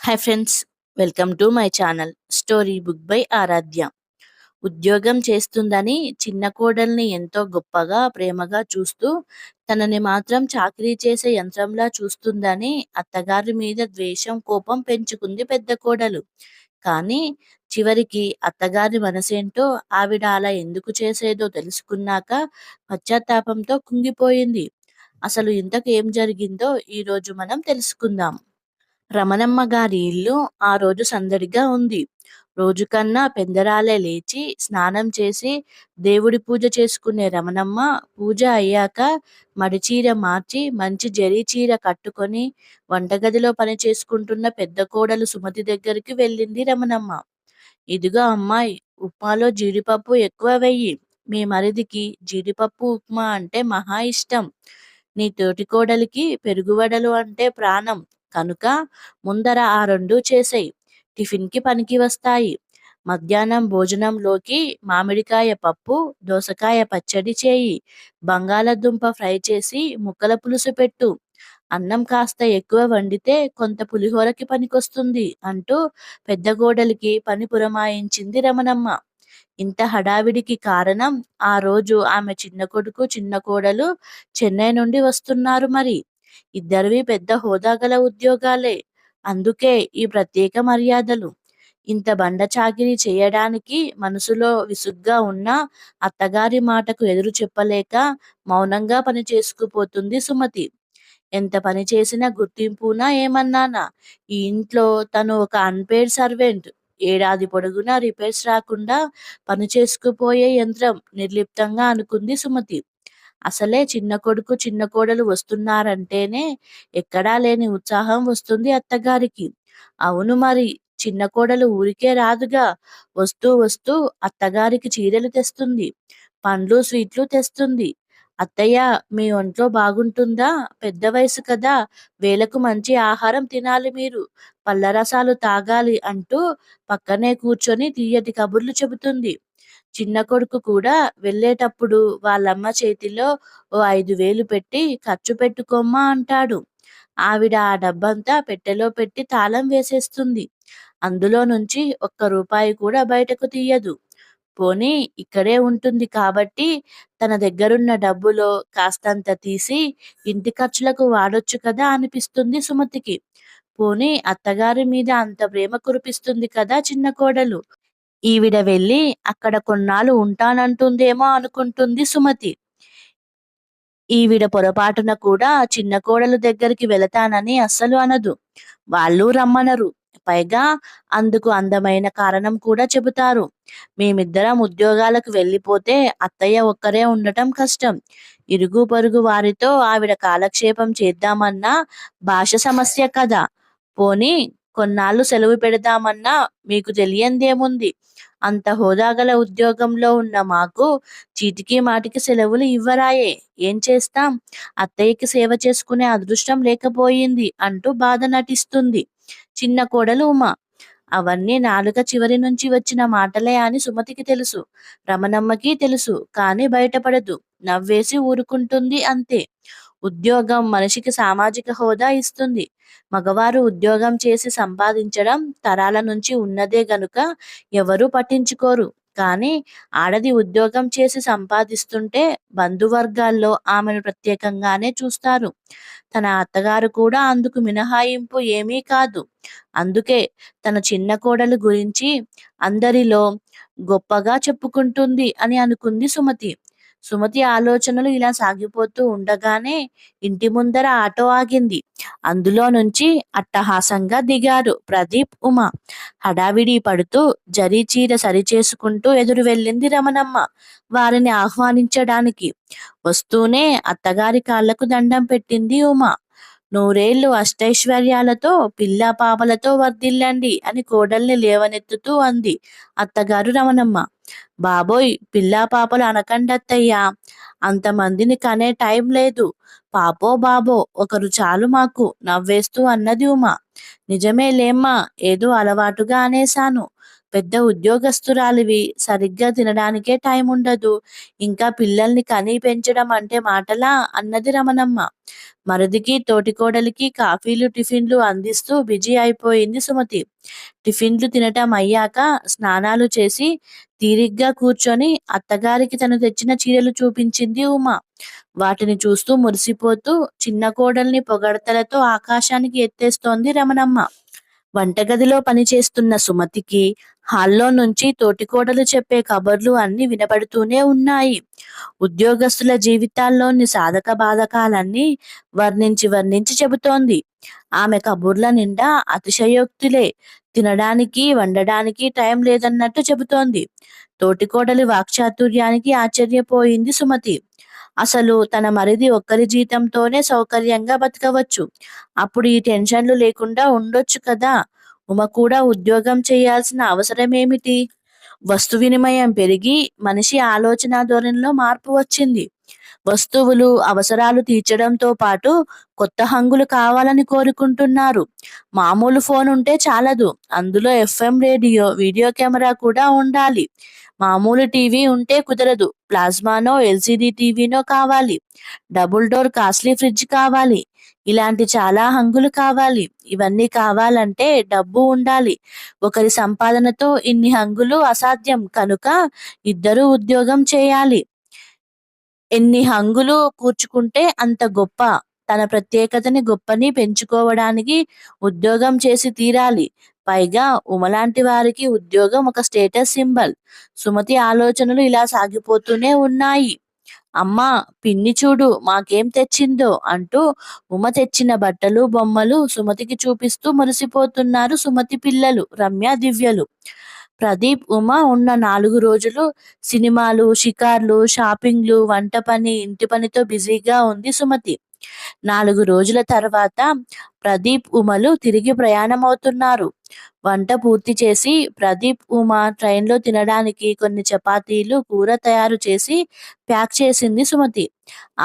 Hi friends, welcome to my channel story book by Aaradhya. ఉద్యోగం చేస్తుందని చిన్న కోడల్ని ఎంతో గొప్పగా ప్రేమగా చూస్తూ తనని మాత్రం చాకరీ చేసే యంత్రంలా చూస్తుందని అత్తగారి మీద ద్వేషం కోపం పెంచుకుంది పెద్ద కోడలు. కానీ చివరికి అత్తగారి మనసేంటో ఆవిడ అలా ఎందుకు చేసేదో తెలుసుకున్నాక పశ్చాత్తాపంతో కుంగిపోయింది. అసలు ఇంతకు ఏం జరిగిందో ఈరోజు మనం తెలుసుకుందాం. రమణమ్మ గారి ఇల్లు ఆ రోజు సందడిగా ఉంది. రోజుకన్నా పెందరాలే లేచి స్నానం చేసి దేవుడి పూజ చేసుకునే రమణమ్మ పూజ అయ్యాక మడిచీర మార్చి మంచి జరీ చీర కట్టుకొని వంటగదిలో పని చేసుకుంటున్న పెద్ద కోడలు సుమతి దగ్గరికి వెళ్ళింది రమణమ్మ. ఇదిగో అమ్మాయి, ఉప్మాలో జీడిపప్పు ఎక్కువ వెయ్యి. మీ మరిదికి జీడిపప్పు ఉప్మా అంటే మహా ఇష్టం. నీ తోటికోడలికి పెరుగువడలు అంటే ప్రాణం. కనుక ముందర ఆ రెండూ చేసేయ్. టిఫిన్‌కి పనికి వస్తాయి. మధ్యాహ్నం భోజనంలోకి మామిడికాయ పప్పు, దోసకాయ పచ్చడి చేయి. బంగాళదుంప ఫ్రై చేసి ముక్కల పులుసు పెట్టు. అన్నం కాస్త ఎక్కువ వండితే కొంత పులిహోరకి పనికొస్తుంది అంటూ పెద్ద కోడలికి పని పురమాయించింది రమణమ్మ. ఇంత హడావిడికి కారణం ఆ రోజు ఆమె చిన్న కొడుకు, చిన్న కోడలు చెన్నై నుండి వస్తున్నారు మరి. ఇద్దరివి పెద్ద హోదా గల ఉద్యోగాలే. అందుకే ఈ ప్రత్యేక మర్యాదలు. ఇంత బండ చాకిరీ చేయడానికి మనసులో విసుగ్గా ఉన్న అత్తగారి మాటకు ఎదురు చెప్పలేక మౌనంగా పని చేసుకుపోతుంది సుమతి. ఎంత పని చేసినా గుర్తింపునా ఏమన్నానా? ఈ ఇంట్లో తను ఒక అన్‌పెయిడ్ సర్వెంట్. ఏడాది పొడుగునా రిపేర్స్ రాకుండా పని చేసుకుపోయే యంత్రం నిర్లిప్తంగా అనుకుంది సుమతి. అసలే చిన్న కొడుకు, చిన్న కోడలు వస్తున్నారంటేనే ఎక్కడా లేని ఉత్సాహం వస్తుంది అత్తగారికి. అవును మరి, చిన్న కోడలు ఊరికే రాదుగా. వస్తూ వస్తూ అత్తగారికి చీరలు తెస్తుంది. పండ్లు, స్వీట్లు తెస్తుంది. అత్తయ్య, మీ ఒంట్లో బాగుంటుందా? పెద్ద వయసు కదా, వేళకు మంచి ఆహారం తినాలి మీరు. పళ్ళ రసాలు తాగాలి అంటూ పక్కనే కూర్చొని తీయటి కబుర్లు చెబుతుంది. చిన్న కొడుకు కూడా వెళ్ళేటప్పుడు వాళ్ళమ్మ చేతిలో ఓ 5,000 పెట్టి ఖర్చు పెట్టుకోమ్మా అంటాడు. ఆవిడ ఆ డబ్బంతా పెట్టెలో పెట్టి తాళం వేసేస్తుంది. అందులో నుంచి ఒక్క రూపాయి కూడా బయటకు తీయదు. పోనీ ఇక్కడే ఉంటుంది కాబట్టి తన దగ్గరున్న డబ్బులో కాస్తంత తీసి ఇంటి ఖర్చులకు వాడొచ్చు కదా అనిపిస్తుంది సుమతికి. పోనీ అత్తగారి మీద అంత ప్రేమ కురిపిస్తుంది కదా చిన్న కోడలు. ఈవిడ వెళ్ళి అక్కడ కొన్నాళ్ళు ఉంటానంటుందేమో అనుకుంటుంది సుమతి. ఈవిడ పొరపాటున కూడా చిన్న కోడలు దగ్గరికి వెళతానని అస్సలు అనదు. వాళ్ళు రమ్మనరు. పైగా అందుకు అందమైన కారణం కూడా చెబుతారు. మేమిద్దరం ఉద్యోగాలకు వెళ్ళిపోతే అత్తయ్య ఒక్కరే ఉండటం కష్టం. ఇరుగు పొరుగు వారితో ఆవిడ కాలక్షేపం చేద్దామన్నా భాష సమస్య కదా. పోనీ కొన్నాళ్ళు సెలవు పెడదామన్నా మీకు తెలియందేముంది. అంత హోదాగల ఉద్యోగంలో ఉన్న మాకు చీటికి మాటికి సెలవులు ఇవ్వరాయే. ఏం చేస్తాం? అత్తయ్యకి సేవ చేసుకునే అదృష్టం లేకపోయింది అంటూ బాధ నటిస్తుంది చిన్న కోడలు ఉమ. అవన్నీ నాలుక చివరి నుంచి వచ్చిన మాటలే అని సుమతికి తెలుసు. రమణమ్మకి తెలుసు. కానీ బయటపడదు. నవ్వేసి ఊరుకుంటుంది అంతే. ఉద్యోగం మనిషికి సామాజిక హోదా ఇస్తుంది. మగవారు ఉద్యోగం చేసి సంపాదించడం తరాల నుంచి ఉన్నదే గనుక ఎవరూ పట్టించుకోరు. కానీ ఆడది ఉద్యోగం చేసి సంపాదిస్తుంటే బంధువర్గాల్లో ఆమెను ప్రత్యేకంగానే చూస్తారు. తన అత్తగారు కూడా అందుకు మినహాయింపు ఏమీ కాదు. అందుకే తన చిన్న కోడలు గురించి అందరిలో గొప్పగా చెప్పుకుంటుంది అని అనుకుంది సుమతి. సుమతి ఆలోచనలు ఇలా సాగిపోతూ ఉండగానే ఇంటి ముందర ఆటో ఆగింది. అందులో నుంచి అట్టహాసంగా దిగారు ప్రదీప్, ఉమ. హడావిడి పడుతూ జరీ చీర సరిచేసుకుంటూ ఎదురు వెళ్ళింది రమణమ్మ వారిని ఆహ్వానించడానికి. వస్తూనే అత్తగారి కాళ్లకు దండం పెట్టింది ఉమ. నూరేళ్లు అష్టైశ్వర్యాలతో పిల్లా పాపలతో వర్ధిల్లండి అని కోడల్ని లేవనెత్తుతూ అంది అత్తగారు రమణమ్మ. బాబోయ్, పిల్లా పాపలు అనకండత్తయ్యా. అంతమందిని కనే టైం లేదు. పాపో బాబో ఒకరు చాలు మాకు నవ్వేస్తూ అన్నది ఉమ. నిజమే లేమ్మా, ఏదో అలవాటుగా అనేశాను. పెద్ద ఉద్యోగస్తురాలివి, సరిగ్గా తినడానికే టైం ఉండదు. ఇంకా పిల్లల్ని కని పెంచడం అంటే మాటలా? అన్నది రమణమ్మ. మరిదికి, తోటికోడలికి కాఫీలు, టిఫిన్లు అందిస్తూ బిజీ అయిపోయింది సుమతి. టిఫిన్లు తినటం అయ్యాక స్నానాలు చేసి తీరిగ్గా కూర్చొని అత్తగారికి తను తెచ్చిన చీరలు చూపించింది ఉమ. వాటిని చూస్తూ మురిసిపోతూ చిన్న కోడల్ని పొగడ్తలతో ఆకాశానికి ఎత్తేస్తోంది రమణమ్మ. వంటగదిలో పనిచేస్తున్న సుమతికి హాల్లో నుంచి తోటికోడలు చెప్పే కబుర్లు అన్నీ వినపడుతూనే ఉన్నాయి. ఉద్యోగస్తుల జీవితాల్లోని సాధక బాధకాలన్నీ వర్ణించి వర్ణించి చెబుతోంది. ఆమె కబుర్ల నిండా అతిశయోక్తులే. తినడానికి, వండడానికి టైం లేదన్నట్టు చెబుతోంది. తోటికోడలి వాక్చాతుర్యానికి ఆశ్చర్యపోయింది సుమతి. అసలు తన మరిది ఒక్కరి జీతంతోనే సౌకర్యంగా బతకవచ్చు. అప్పుడు ఈ టెన్షన్లు లేకుండా ఉండొచ్చు కదా. ఉమ కూడా ఉద్యోగం చేయాల్సిన అవసరమేమిటి? వస్తు వినిమయం పెరిగి మనిషి ఆలోచన ధోరణిలో మార్పు వచ్చింది. వస్తువులు, అవసరాలు తీర్చడంతో పాటు కొత్త హంగులు కావాలని కోరుకుంటున్నారు. మామూలు ఫోన్ ఉంటే చాలదు, అందులో ఎఫ్ఎం రేడియో, వీడియో కెమెరా కూడా ఉండాలి. మామూలు టీవీ ఉంటే కుదరదు, ప్లాస్మానో ఎల్సిడి టీవీనో కావాలి. డబుల్ డోర్ కాస్ట్లీ ఫ్రిడ్జ్ కావాలి. ఇలాంటి చాలా హంగులు కావాలి. ఇవన్నీ కావాలంటే డబ్బు ఉండాలి. ఒకరి సంపాదనతో ఇన్ని హంగులు అసాధ్యం కనుక ఇద్దరూ ఉద్యోగం చేయాలి. ఎన్ని హంగులు కూర్చుకుంటే అంత గొప్ప. తన ప్రత్యేకతని, గొప్పని పెంచుకోవడానికి ఉద్యోగం చేసి తీరాలి. పైగా ఉమలాంటి వారికి ఉద్యోగం ఒక స్టేటస్ సింబల్. సుమతి ఆలోచనలు ఇలా సాగిపోతూనే ఉన్నాయి. అమ్మా, పిన్ని చూడు మాకేం తెచ్చిందో అంటూ ఉమ తెచ్చిన బట్టలు, బొమ్మలు సుమతికి చూపిస్తూ మురిసిపోతున్నారు సుమతి పిల్లలు రమ్య, దివ్యలు. ప్రదీప్, ఉమ ఉన్న 4 రోజులు సినిమాలు, షికార్లు, షాపింగ్లు, వంట పని, ఇంటి పనితో బిజీగా ఉంది సుమతి. 4 రోజుల తర్వాత ప్రదీప్, ఉమలు తిరిగి ప్రయాణమవుతున్నారు. వంట పూర్తి చేసి ప్రదీప్, ఉమ ట్రైన్లో తినడానికి కొన్ని చపాతీలు, కూర తయారు చేసి ప్యాక్ చేసింది సుమతి.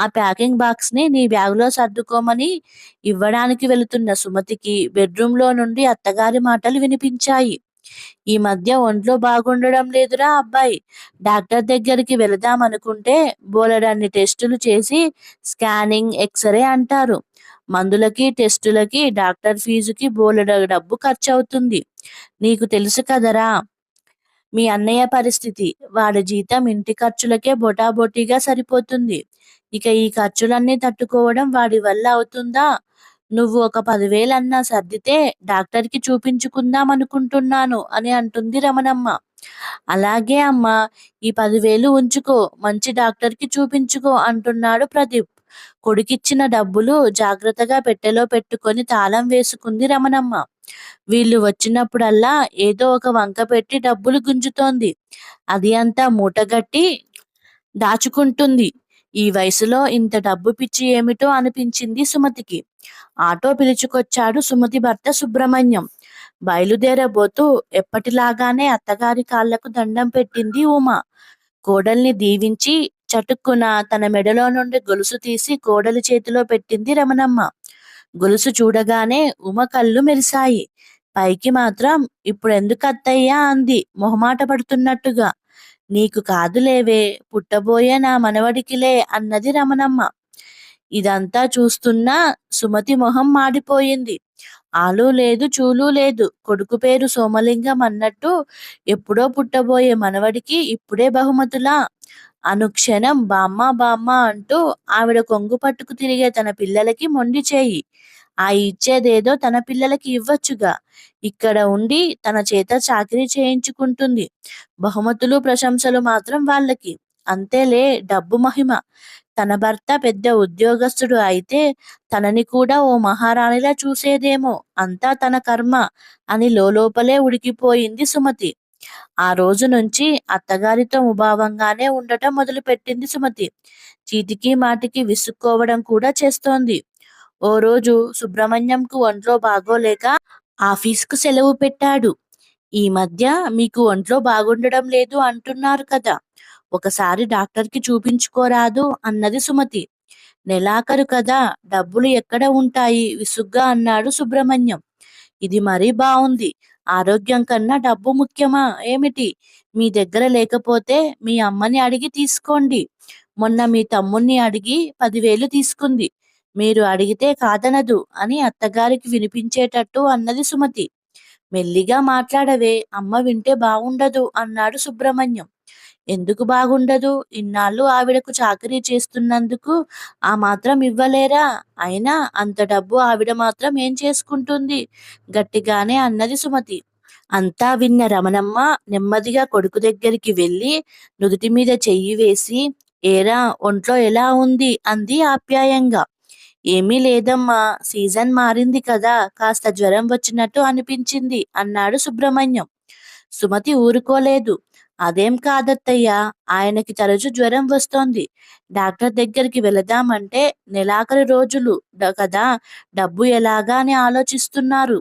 ఆ ప్యాకింగ్ బాక్స్ని నీ బ్యాగులో సర్దుకోమని ఇవ్వడానికి వెళుతున్న సుమతికి బెడ్రూమ్లో నుండి అత్తగారి మాటలు వినిపించాయి. ఈ మధ్య ఒంట్లో బాగుండడం లేదురా అబ్బాయి. డాక్టర్ దగ్గరికి వెళదామనుకుంటే బోలెడన్ని టెస్టులు చేసి స్కానింగ్, ఎక్స్రే అంటారు. మందులకి, టెస్టులకి, డాక్టర్ ఫీజుకి బోలెడు డబ్బు ఖర్చవుతుంది. నీకు తెలుసు కదరా మీ అన్నయ్య పరిస్థితి. వాడి జీతం ఇంటి ఖర్చులకే బొటాబొటీగా సరిపోతుంది. ఇక ఈ ఖర్చులన్నీ తట్టుకోవడం వాడి వల్ల అవుతుందా? నువ్వు ఒక 10,000 అన్నా సర్దితే డాక్టర్కి చూపించుకుందాం అనుకుంటున్నాను అని అంటుంది రమణమ్మ. అలాగే అమ్మా, ఈ 10,000 ఉంచుకో, మంచి డాక్టర్కి చూపించుకో అంటున్నాడు ప్రదీప్. కొడుకిచ్చిన డబ్బులు జాగ్రత్తగా పెట్టెలో పెట్టుకొని తాళం వేసుకుంది రమణమ్మ. వీళ్ళు వచ్చినప్పుడల్లా ఏదో ఒక వంక పెట్టి డబ్బులు గుంజుతోంది. అది అంతా మూటగట్టి దాచుకుంటుంది. ఈ వయసులో ఇంత డబ్బు పిచ్చి ఏమిటో అనిపించింది సుమతికి. ఆటో పిలుచుకొచ్చాడు సుమతి భర్త సుబ్రహ్మణ్యం. బయలుదేరబోతూ ఎప్పటిలాగానే అత్తగారి కాళ్లకు దండం పెట్టింది ఉమ. కోడల్ని దీవించి చటుక్కున తన మెడలో నుండి గొలుసు తీసి కోడలి చేతిలో పెట్టింది రమణమ్మ. గొలుసు చూడగానే ఉమ కళ్ళు మెరిశాయి. పైకి మాత్రం ఇప్పుడెందుకు అత్తయ్యా అంది మొహమాట పడుతున్నట్టుగా. నీకు కాదులేవే, పుట్టబోయే నా మనవడికిలే అన్నది రమణమ్మ. ఇదంతా చూస్తున్నా సుమతి మొహం మాడిపోయింది. ఆలు లేదు, చూలు లేదు. కొడుకు పేరు సోమలింగం అన్నట్టు ఎప్పుడో పుట్టబోయే మనవడికి ఇప్పుడే బహుమతులా? అనుక్షణం బామ్మ బామ్మ అంటూ ఆవిడ కొంగు పట్టుకు తిరిగే తన పిల్లలకి మొండి చేయి. ఆ ఇచ్చేదేదో తన పిల్లలకి ఇవ్వచ్చుగా. ఇక్కడ ఉండి తన చేత చాకిరీ చేయించుకుంటుంది. బహుమతులు, ప్రశంసలు మాత్రం వాళ్ళకి. అంతేలే, డబ్బు మహిమ. తన భర్త పెద్ద ఉద్యోగస్తుడు అయితే తనని కూడా ఓ మహారాణిలా చూసేదేమో. అంతా తన కర్మ అని లోపలే ఉడికిపోయింది సుమతి. ఆ రోజు నుంచి అత్తగారితో ముభావంగానే ఉండటం మొదలుపెట్టింది సుమతి. చీటికి మాటికి విసుక్కోవడం కూడా చేస్తోంది. ఓ రోజు సుబ్రహ్మణ్యంకు ఒంట్లో బాగోలేక ఆఫీసుకు సెలవు పెట్టాడు. ఈ మధ్య మీకు ఒంట్లో బాగుండడం లేదు అంటున్నారు కదా, ఒకసారి డాక్టర్కి చూపించుకోరాదు అన్నది సుమతి. నెలాఖరు కదా, డబ్బులు ఎక్కడ ఉంటాయి విసుగ్గా అన్నాడు సుబ్రహ్మణ్యం. ఇది మరీ బావుంది. ఆరోగ్యం కన్నా డబ్బు ముఖ్యమా ఏమిటి? మీ దగ్గర లేకపోతే మీ అమ్మని అడిగి తీసుకోండి. మొన్న మీ తమ్ముణ్ణి అడిగి 10,000 తీసుకుంది. మీరు అడిగితే కాదనదు అని అత్తగారికి వినిపించేటట్టు అన్నది సుమతి. మెల్లిగా మాట్లాడవే, అమ్మ వింటే బావుండదు అన్నాడు సుబ్రహ్మణ్యం. ఎందుకు బాగుండదు? ఇన్నాళ్ళు ఆవిడకు చాకిరీ చేస్తున్నందుకు ఆ మాత్రం ఇవ్వలేరా? అయినా అంత డబ్బు ఆవిడ మాత్రం ఏం చేసుకుంటుంది? గట్టిగానే అన్నది సుమతి. అంతా విన్న రమణమ్మ నెమ్మదిగా కొడుకు దగ్గరికి వెళ్ళి నుదుటి మీద చెయ్యి వేసి, ఏరా, ఒంట్లో ఎలా ఉంది అంది ఆప్యాయంగా. ఏమీ లేదమ్మా, సీజన్ మారింది కదా, కాస్త జ్వరం వచ్చినట్టు అనిపించింది అన్నాడు సుబ్రహ్మణ్యం. సుమతి ఊరుకోలేదు. అదేం కాదత్తయ్యా, ఆయనకి తరచు జ్వరం వస్తోంది. డాక్టర్ దగ్గరికి వెళదామంటే నెలాఖరు రోజులు కదా, డబ్బు ఎలాగా అని ఆలోచిస్తున్నారు.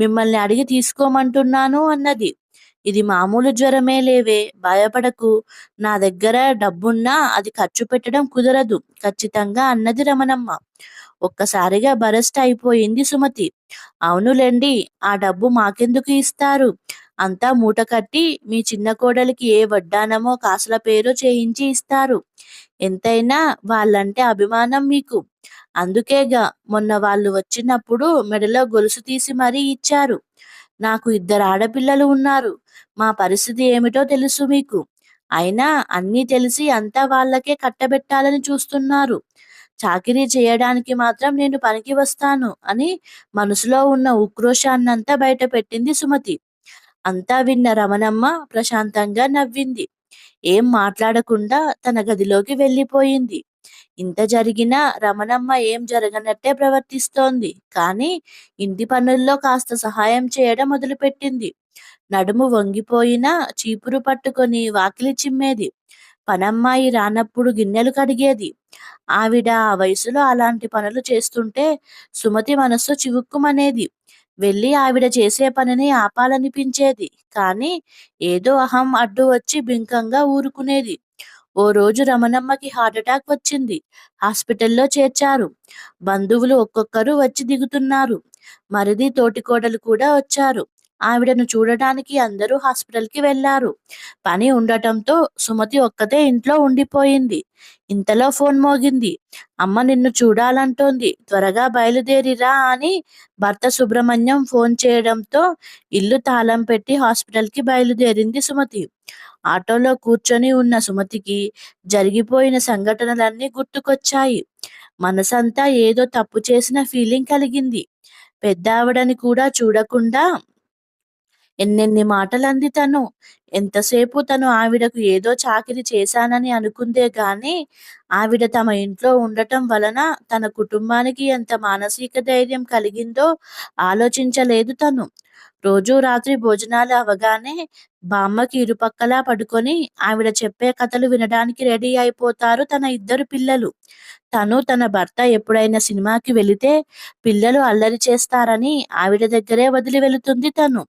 మిమ్మల్ని అడిగి తీసుకోమంటున్నాను అన్నది. ఇది మామూలు జ్వరమే లేవే, భయపడకు. నా దగ్గర డబ్బున్నా అది ఖర్చు పెట్టడం కుదరదు ఖచ్చితంగా అన్నది రమణమ్మ. ఒక్కసారిగా బరస్ట్ అయిపోయింది సుమతి. అవునులేండి, ఆ డబ్బు మాకెందుకు ఇస్తారు? అంతా మూట కట్టి మీ చిన్న కోడలికి ఏ వడ్డానమో కాసుల పేరో చేయించి ఇస్తారు. ఎంతైనా వాళ్ళంటే అభిమానం మీకు. అందుకేగా మొన్న వాళ్ళు వచ్చినప్పుడు మెడలో గొలుసు తీసి మరీ ఇచ్చారు. నాకు 2 ఆడపిల్లలు ఉన్నారు. మా పరిస్థితి ఏమిటో తెలుసు మీకు. అయినా అన్నీ తెలిసి అంతా వాళ్ళకే కట్టబెట్టాలని చూస్తున్నారు. చాకిరీ చేయడానికి మాత్రం నేను పనికి వస్తాను అని మనసులో ఉన్న ఉక్రోషాన్నంతా బయటపెట్టింది సుమతి. అంతా విన్న రమణమ్మ ప్రశాంతంగా నవ్వింది. ఏం మాట్లాడకుండా తన గదిలోకి వెళ్ళిపోయింది. ఇంత జరిగినా రమణమ్మ ఏం జరగనట్టే ప్రవర్తిస్తోంది. కానీ ఇంటి పనుల్లో కాస్త సహాయం చేయడం మొదలుపెట్టింది. నడుము వంగిపోయినా చీపురు పట్టుకొని వాకిలి చిమ్మేది. పనమ్మాయి రానప్పుడు గిన్నెలు కడిగేది. ఆవిడ ఆ వయసులో అలాంటి పనులు చేస్తుంటే సుమతి మనస్సు చివుక్కుమనేది. వెళ్ళి ఆవిడ చేసే పనిని ఆపాలనిపించేది. కానీ ఏదో అహం అడ్డు వచ్చి బింకంగా ఊరుకునేది. ఓ రోజు రమణమ్మకి హార్ట్అటాక్ వచ్చింది. హాస్పిటల్లో చేర్చారు. బంధువులు ఒక్కొక్కరు వచ్చి దిగుతున్నారు. మరిది తోటికోడలు కూడా వచ్చారు. ఆవిడను చూడటానికి అందరూ హాస్పిటల్కి వెళ్లారు. పని ఉండటంతో సుమతి ఒక్కతే ఇంట్లో ఉండిపోయింది. ఇంతలో ఫోన్ మోగింది. అమ్మ నిన్ను చూడాలంటోంది, త్వరగా బయలుదేరిరా అని భర్త సుబ్రహ్మణ్యం ఫోన్ చేయడంతో ఇల్లు తాళం పెట్టి హాస్పిటల్కి బయలుదేరింది సుమతి. ఆటోలో కూర్చొని ఉన్న సుమతికి జరిగిపోయిన సంఘటనలన్నీ గుర్తుకొచ్చాయి. మనసంతా ఏదో తప్పు చేసిన ఫీలింగ్ కలిగింది. పెద్దావిడని కూడా చూడకుండా ఎన్నెన్ని మాటలంది తను. ఎంతసేపు తను ఆవిడకు ఏదో చాకిరీ చేశానని అనుకుందే గాని ఆవిడ తమ ఇంట్లో ఉండటం వలన తన కుటుంబానికి ఎంత మానసిక ధైర్యం కలిగిందో ఆలోచించలేదు తను. రోజూ రాత్రి భోజనాలు అవగానే బామ్మకి ఇరుపక్కలా పడుకొని ఆవిడ చెప్పే కథలు వినడానికి రెడీ అయిపోతారు తన 2 పిల్లలు. తను తన భర్త ఎప్పుడైనా సినిమాకి వెళితే పిల్లలు అల్లరి చేస్తారని ఆవిడ దగ్గరే వదిలి వెళుతుంది తను.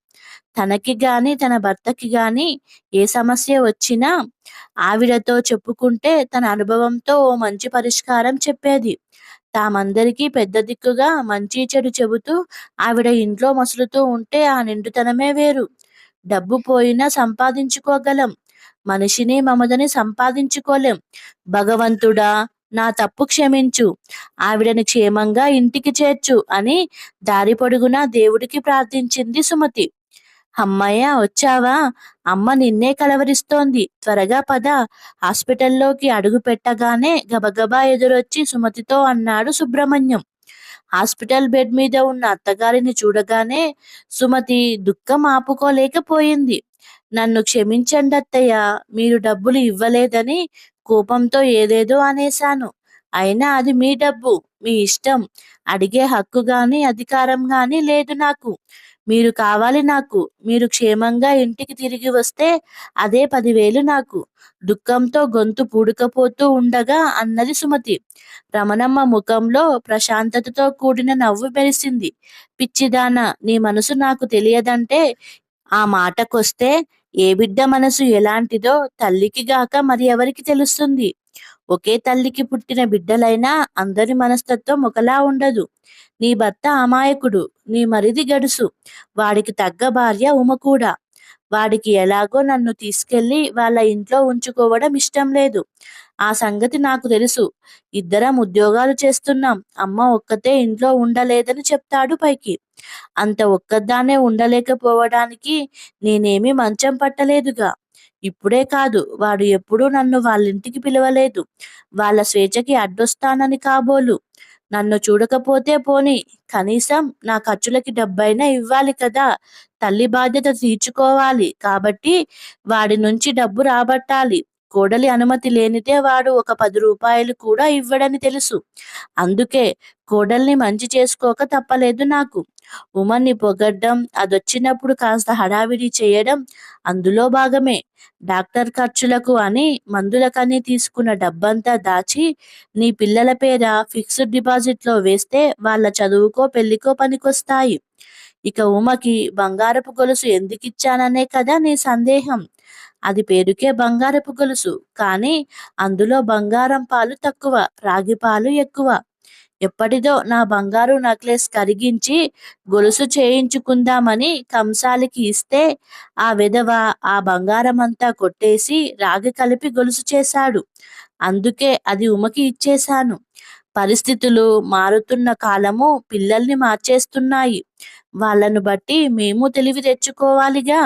తనకి గాని తన భర్తకి గాని ఏ సమస్య వచ్చినా ఆవిడతో చెప్పుకుంటే తన అనుభవంతో ఓ మంచి పరిష్కారం చెప్పేది. తామందరికీ పెద్ద దిక్కుగా మంచి చెడు చెబుతూ ఆవిడ ఇంట్లో మసులుతూ ఉంటే ఆ నిండుతనమే వేరు. డబ్బు పోయినా సంపాదించుకోగలం, మనిషిని మమదని సంపాదించుకోలేం. భగవంతుడా, నా తప్పు క్షమించు, ఆవిడని క్షేమంగా ఇంటికి చేర్చు అని దారి పొడుగునా దేవుడికి ప్రార్థించింది సుమతి. హమ్మయ్య, వచ్చావా? అమ్మ నిన్నే కలవరిస్తోంది, త్వరగా పద. హాస్పిటల్లోకి అడుగు పెట్టగానే గబగబా ఎదురొచ్చి సుమతితో అన్నాడు సుబ్రహ్మణ్యం. హాస్పిటల్ బెడ్ మీద ఉన్న అత్తగారిని చూడగానే సుమతి దుఃఖం ఆపుకోలేకపోయింది. నన్ను క్షమించండి అత్తయ్య, మీరు డబ్బులు ఇవ్వలేదని కోపంతో ఏదేదో అనేశాను. అయినా అది మీ డబ్బు, మీ ఇష్టం. అడిగే హక్కు గాని అధికారం గాని లేదు నాకు. మీరు కావాలి నాకు. మీరు క్షేమంగా ఇంటికి తిరిగి వస్తే అదే 10,000 నాకు. దుఃఖంతో గొంతు పూడుకపోతూ ఉండగా అన్నది సుమతి. రమణమ్మ ముఖంలో ప్రశాంతతతో కూడిన నవ్వు మెరిసింది. పిచ్చిదానా, నీ మనసు నాకు తెలియదంటే? ఆ మాటకొస్తే ఏ బిడ్డ మనసు ఎలాంటిదో తల్లికి గాక మరి ఎవరికి తెలుస్తుంది? ఒకే తల్లికి పుట్టిన బిడ్డలైనా అందరి మనస్తత్వం ఒకలా ఉండదు. నీ భర్త అమాయకుడు, నీ మరిది గడుసు, వాడికి తగ్గ భార్య ఉమ కూడా. వాడికి ఎలాగో నన్ను తీసుకెళ్ళి వాళ్ళ ఇంట్లో ఉంచుకోవడం ఇష్టం లేదు. ఆ సంగతి నాకు తెలుసు. ఇద్దరం ఉద్యోగాలు చేస్తున్నాం. అమ్మ ఒక్కతే ఇంట్లో ఉండలేదని చెప్తాడు పైకి. అంత ఒక్కదాన్నే ఉండలేకపోవడానికి నేనేమీ మంచం పట్టలేదుగా. ఇప్పుడే కాదు, వాడు ఎప్పుడూ నన్ను వాళ్ళింటికి పిలవలేదు. వాళ్ళ స్వేచ్ఛకి అడ్డొస్తానని కాబోలు. నన్ను చూడకపోతే పోనీ, కనీసం నా ఖర్చులకి డబ్బైనా ఇవ్వాలి కదా. తల్లి బాధ్యత తీర్చుకోవాలి కాబట్టి వాడి నుంచి డబ్బు రాబట్టాలి. కోడలి అనుమతి లేనిదే వాడు ఒక 10 రూపాయలు కూడా ఇవ్వడని తెలుసు. అందుకే కోడల్ని మంచి చేసుకోక తప్పలేదు నాకు. ఉమన్ని పొగడ్డం, అదొచ్చినప్పుడు కాస్త హడావిడి చేయడం అందులో భాగమే. డాక్టర్ ఖర్చులకు అని, మందులకని తీసుకున్న డబ్బంతా దాచి నీ పిల్లల పేర ఫిక్స్డ్ డిపాజిట్లో వేస్తే వాళ్ళ చదువుకో పెళ్లికో పనికొస్తాయి. ఇక ఉమకి బంగారపు గొలుసు ఎందుకిచ్చాననే కదా నీ సందేహం. అది పేరుకే బంగారపు గొలుసు, కానీ అందులో బంగారం పాలు తక్కువ, రాగి పాలు ఎక్కువ. ఎప్పటిదో నా బంగారు నెక్లెస్ కరిగించి గొలుసు చేయించుకుందామని కంసాలికి ఇస్తే ఆ విధవ ఆ బంగారమంతా కొట్టేసి రాగి కలిపి గొలుసు చేశాడు. అందుకే అది ఉమకి ఇచ్చేశాను. పరిస్థితులు మారుతున్న కాలము పిల్లల్ని మార్చేస్తున్నాయి. వాళ్ళను బట్టి మేము తెలివి తెచ్చుకోవాలిగా.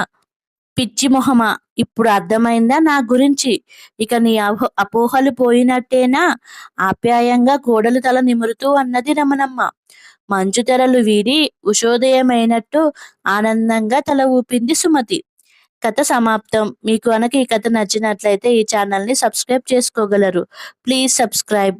పిచ్చి మొహమా! ఇప్పుడు అర్థమైందా నా గురించి? ఇక నీ అపోహలు పోయినట్టేనా? ఆప్యాయంగా కోడలు తల నిమురుతూ అన్నది రమణమ్మ. మంచు తెరలు వీడి ఉషోదయమైనట్టు ఆనందంగా తల ఊపింది సుమతి. కథ సమాప్తం. మీకు గనక ఈ కథ నచ్చినట్లయితే ఈ ఛానల్ని సబ్స్క్రైబ్ చేసుకోగలరు. Please subscribe.